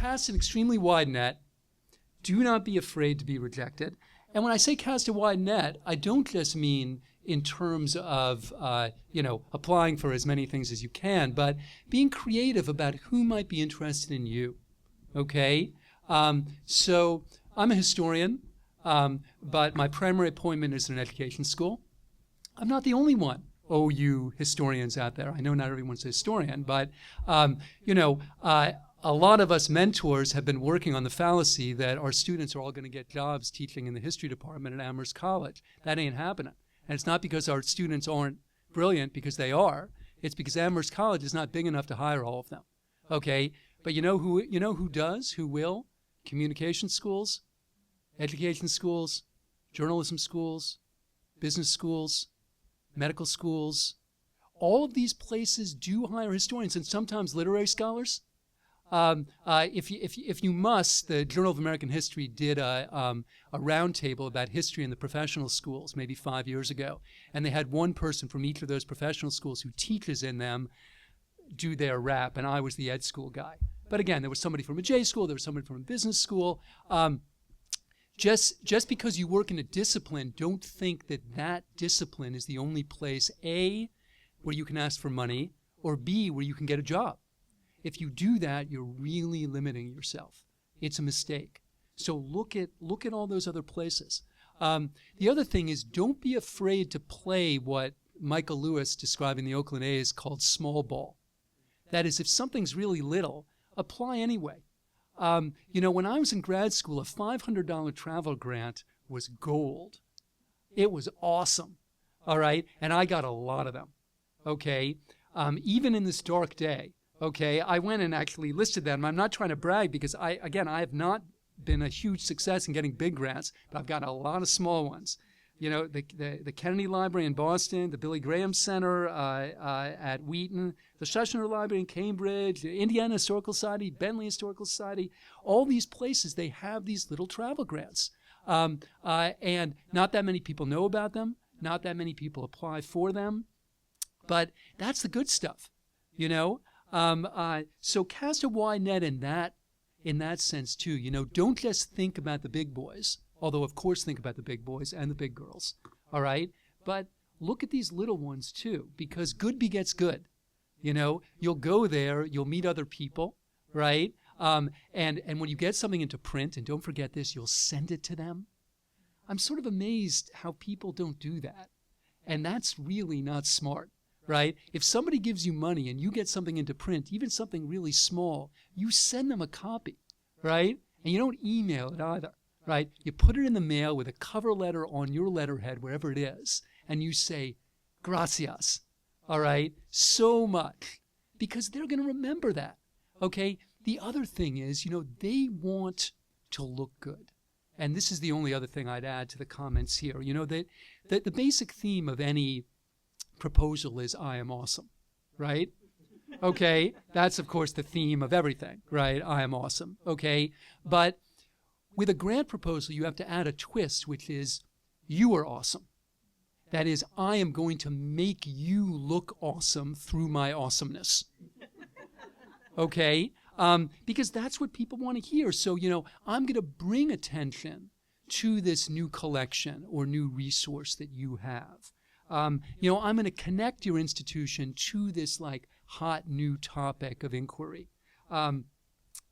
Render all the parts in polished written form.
cast an extremely wide net. Do not be afraid to be rejected. And when I say cast a wide net, I don't just mean in terms of, applying for as many things as you can, but being creative about who might be interested in you, okay? So I'm a historian, but my primary appointment is in an education school. I'm not the only one, OU historians out there. I know not everyone's a historian, but, a lot of us mentors have been working on the fallacy that our students are all going to get jobs teaching in the history department at Amherst College. That ain't happening. And it's not because our students aren't brilliant, because they are. It's because Amherst College is not big enough to hire all of them. Okay? But you know who does? Who will? Communication schools, education schools, journalism schools, business schools, medical schools. All of these places do hire historians and sometimes literary scholars. If you must, the Journal of American History did a roundtable about history in the professional schools maybe 5 years ago, and they had one person from each of those professional schools who teaches in them do their rap, and I was the ed school guy. But again, there was somebody from a J school, there was somebody from a business school. Just because you work in a discipline, don't think that that discipline is the only place, A, where you can ask for money, or B, where you can get a job. If you do that, you're really limiting yourself. It's a mistake. So look at all those other places. The other thing is, don't be afraid to play what Michael Lewis, describing the Oakland A's, called small ball. That is, if something's really little, apply anyway. When I was in grad school, a $500 travel grant was gold. It was awesome, all right? And I got a lot of them, okay? Even in this dark day. Okay, I went and actually listed them. I'm not trying to brag because I have not been a huge success in getting big grants, but I've got a lot of small ones. The Kennedy Library in Boston, the Billy Graham Center at Wheaton, the Schuschnigg Library in Cambridge, the Indiana Historical Society, Bentley Historical Society, all these places, they have these little travel grants. And not that many people know about them, not that many people apply for them, but that's the good stuff, So cast a wide net in that sense too. Don't just think about the big boys, although of course think about the big boys and the big girls, all right? But look at these little ones too, because good begets good. You'll go there, you'll meet other people, right? And when you get something into print, and don't forget this, you'll send it to them. I'm sort of amazed how people don't do that. And that's really not smart. Right? If somebody gives you money and you get something into print, even something really small, you send them a copy, right? And you don't email it either, right? You put it in the mail with a cover letter on your letterhead, wherever it is, and you say, gracias, all right? So much, because they're going to remember that, okay? The other thing is, they want to look good. And this is the only other thing I'd add to the comments here. That the basic theme of any proposal is I am awesome, right? Okay, that's of course the theme of everything, right? I am awesome, okay? But with a grant proposal, you have to add a twist, which is you are awesome. That is, I am going to make you look awesome through my awesomeness, okay? Because that's what people want to hear. So, I'm going to bring attention to this new collection or new resource that you have. I'm going to connect your institution to this hot new topic of inquiry. I'm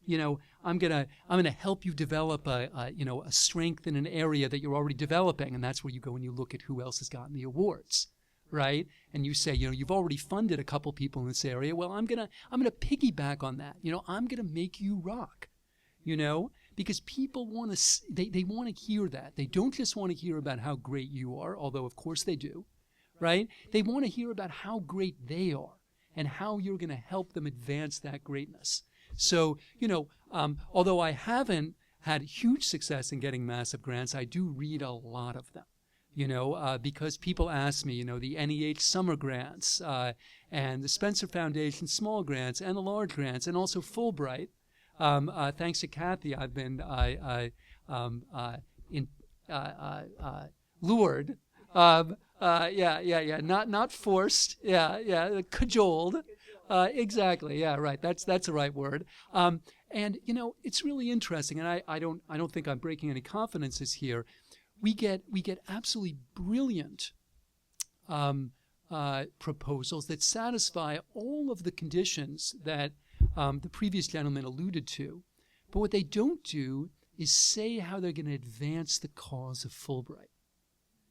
going to help you develop a strength in an area that you're already developing, and that's where you go and you look at who else has gotten the awards, right? And you say, you've already funded a couple people in this area. Well, I'm going to piggyback on that. I'm going to make you rock. Because people want to they want to hear that. They don't just want to hear about how great you are, although of course they do. Right? They want to hear about how great they are and how you're going to help them advance that greatness. So, although I haven't had huge success in getting massive grants, I do read a lot of them, because people ask me, the NEH summer grants and the Spencer Foundation small grants and the large grants and also Fulbright. Thanks to Kathy, I've been lured. Not forced. Cajoled Exactly. Yeah, right. That's the right word. And it's really interesting, and I don't think I'm breaking any confidences here. We get absolutely brilliant proposals that satisfy all of the conditions that the previous gentleman alluded to, but what they don't do is say how they're going to advance the cause of Fulbright.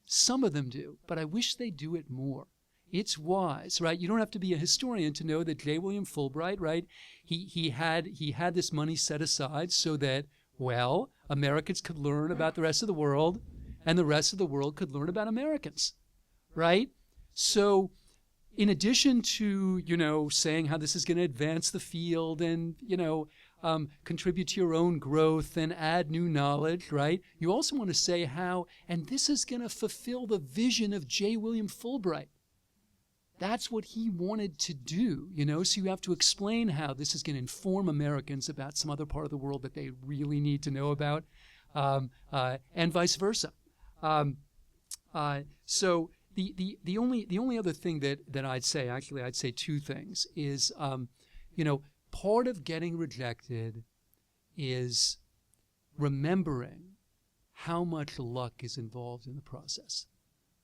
Some of them do, but I wish they do it more. It's wise, right? You don't have to be a historian to know that J. William Fulbright, right? He had this money set aside so that, well, Americans could learn about the rest of the world, and the rest of the world could learn about Americans, right? So, in addition to saying how this is going to advance the field and contribute to your own growth and add new knowledge, right? You also want to say how, and this is going to fulfill the vision of J. William Fulbright. That's what he wanted to do, so you have to explain how this is going to inform Americans about some other part of the world that they really need to know about, and vice versa. So the only other thing that I'd say, actually I'd say two things, is, part of getting rejected is remembering how much luck is involved in the process.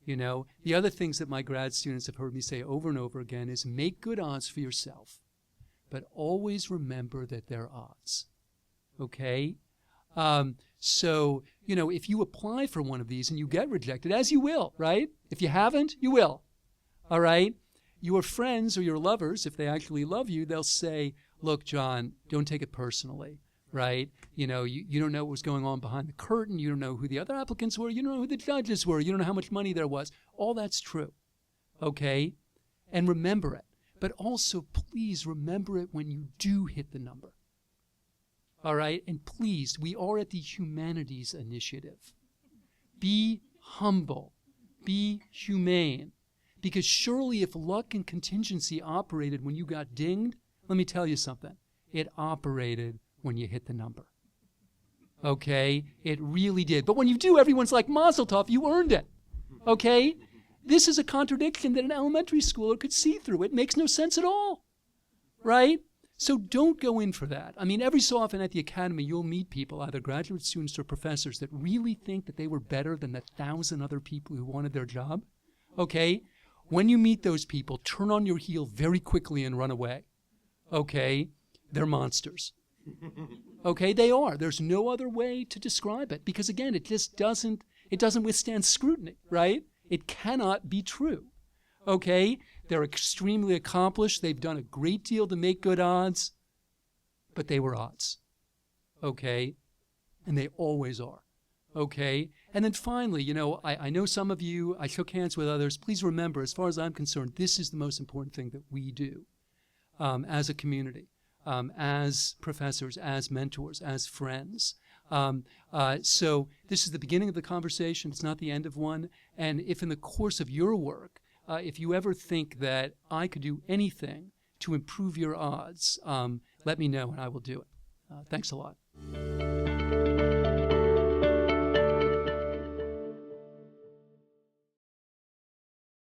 The other things that my grad students have heard me say over and over again is make good odds for yourself, but always remember that they're odds. Okay? So, if you apply for one of these and you get rejected, as you will, right? If you haven't, you will. All right? Your friends or your lovers, if they actually love you, they'll say, look, John, don't take it personally. Right? You don't know what was going on behind the curtain. You don't know who the other applicants were. You don't know who the judges were. You don't know how much money there was. All that's true. Okay? And remember it. But also, please remember it when you do hit the number. All right? And please, we are at the Humanities Initiative. Be humble. Be humane. Because surely if luck and contingency operated when you got dinged, let me tell you something. It operated when you hit the number. Okay? It really did. But when you do, everyone's like, Mazel tov, you earned it. Okay? This is a contradiction that an elementary schooler could see through. It makes no sense at all. Right? So don't go in for that. I mean, every so often at the academy, you'll meet people, either graduate students or professors, that really think that they were better than the 1,000 other people who wanted their job. Okay? When you meet those people, turn on your heel very quickly and run away. Okay? They're monsters. Okay, they are. There's no other way to describe it because, again, it just doesn't withstand scrutiny, right? It cannot be true. Okay, they're extremely accomplished. They've done a great deal to make good odds, but they were odds. Okay, and they always are. Okay, and then finally, I know some of you, I shook hands with others. Please remember, as far as I'm concerned, this is the most important thing that we do as a community. As professors, as mentors, as friends. So this is the beginning of the conversation. It's not the end of one. And if in the course of your work, if you ever think that I could do anything to improve your odds, let me know and I will do it. Thanks a lot.